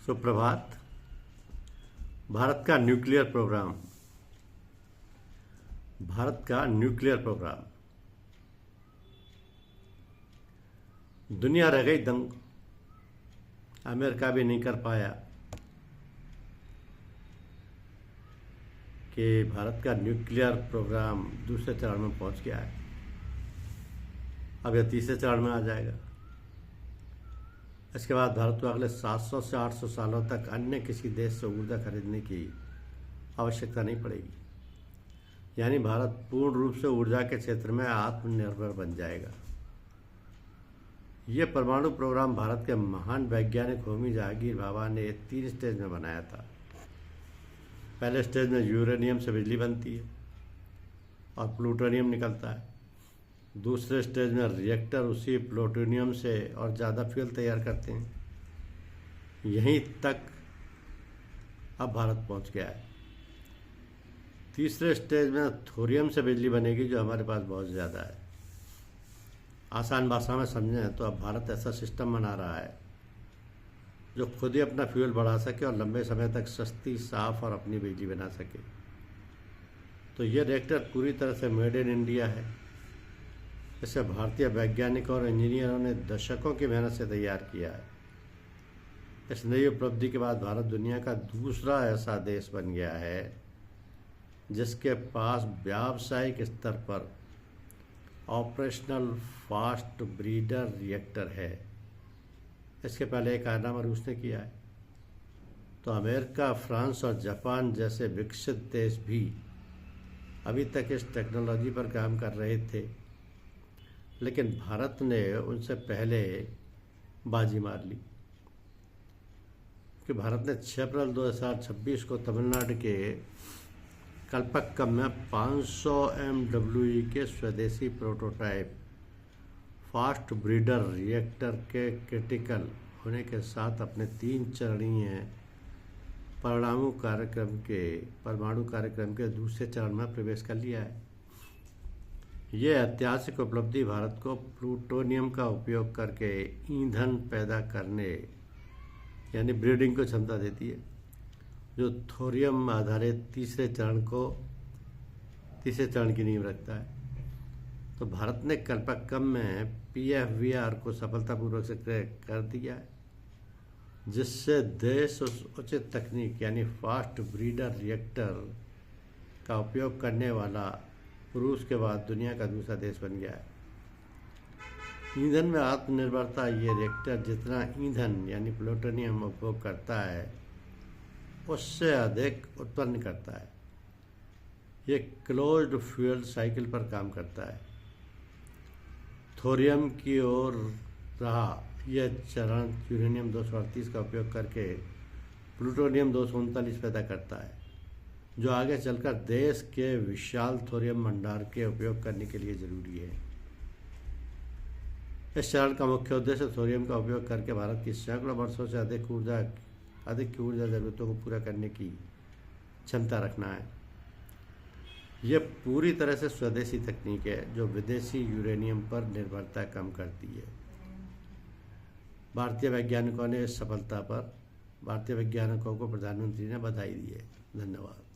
सुप्रभात। भारत का nuclear programme दुनिया रह गई दंग। अमेरिका भी नहीं कर पाया कि भारत का न्यूक्लियर प्रोग्राम दूसरे चरण में पहुंच गया है। अब यह तीसरे चरण में आ जाएगा। इसके बाद भारत को अगले 700 से 800 सालों तक अन्य किसी देश से ऊर्जा खरीदने की आवश्यकता नहीं पड़ेगी। यानी भारत पूर्ण रूप से ऊर्जा के क्षेत्र में आत्मनिर्भर बन जाएगा। यह परमाणु प्रोग्राम भारत के महान वैज्ञानिक होमी जहांगीर भाभा ने 3 स्टेज में बनाया था। पहले स्टेज में यूरेनियम से बिजली बनती है और प्लूटोनियम निकलता है। दूसरे स्टेज में रिएक्टर उसी प्लूटोनियम से और ज़्यादा फ्यूल तैयार करते हैं। यहीं तक अब भारत पहुंच गया है। तीसरे स्टेज में थोरियम से बिजली बनेगी, जो हमारे पास बहुत ज़्यादा है। आसान भाषा में समझें तो अब भारत ऐसा सिस्टम बना रहा है जो खुद ही अपना फ्यूल बढ़ा सके और लंबे समय तक सस्ती, साफ और अपनी बिजली बना सके। तो ये रिएक्टर पूरी तरह से मेड इन इंडिया है। इसे भारतीय वैज्ञानिकों और इंजीनियरों ने दशकों की मेहनत से तैयार किया है। इस नई उपलब्धि के बाद भारत दुनिया का दूसरा ऐसा देश बन गया है जिसके पास व्यावसायिक स्तर पर ऑपरेशनल फास्ट ब्रीडर रिएक्टर है। इसके पहले एक कारनामा रूस ने किया है। तो अमेरिका, फ्रांस और जापान जैसे विकसित देश भी अभी तक इस टेक्नोलॉजी पर काम कर रहे थे, लेकिन भारत ने उनसे पहले बाजी मार ली कि भारत ने 6 अप्रैल 2026 को तमिलनाडु के कल्पक्कम में 500 MWE के स्वदेशी प्रोटोटाइप फास्ट ब्रीडर रिएक्टर के क्रिटिकल होने के साथ अपने 3 चरणीय परमाणु कार्यक्रम के दूसरे चरण में प्रवेश कर लिया है। यह ऐतिहासिक उपलब्धि भारत को प्लूटोनियम का उपयोग करके ईंधन पैदा करने यानी ब्रीडिंग को क्षमता देती है, जो थोरियम आधारित तीसरे चरण की नींव रखता है। तो भारत ने कल्पक्कम में PFBR को सफलतापूर्वक से कर दिया है, जिससे देश उस उचित तकनीक यानी फास्ट ब्रीडर रिएक्टर का उपयोग करने वाला रूस के बाद दुनिया का दूसरा देश बन गया है। ईंधन में आत्मनिर्भरता। ये रिएक्टर जितना ईंधन यानी प्लूटोनियम उपभोग करता है उससे अधिक उत्पन्न करता है। ये क्लोज्ड फ्यूल साइकिल पर काम करता है। थोरियम की ओर रहा यह चरण यूरेनियम 238 का उपयोग करके प्लूटोनियम 239 पैदा करता है, जो आगे चलकर देश के विशाल थोरियम भंडार के उपयोग करने के लिए जरूरी है। इस चरण का मुख्य उद्देश्य थोरियम का उपयोग करके भारत की सैकड़ों वर्षों से अधिक की ऊर्जा जरूरतों को पूरा करने की क्षमता रखना है। यह पूरी तरह से स्वदेशी तकनीक है जो विदेशी यूरेनियम पर निर्भरता कम करती है। भारतीय वैज्ञानिकों ने इस सफलता पर भारतीय वैज्ञानिकों को प्रधानमंत्री ने बधाई दी है। धन्यवाद।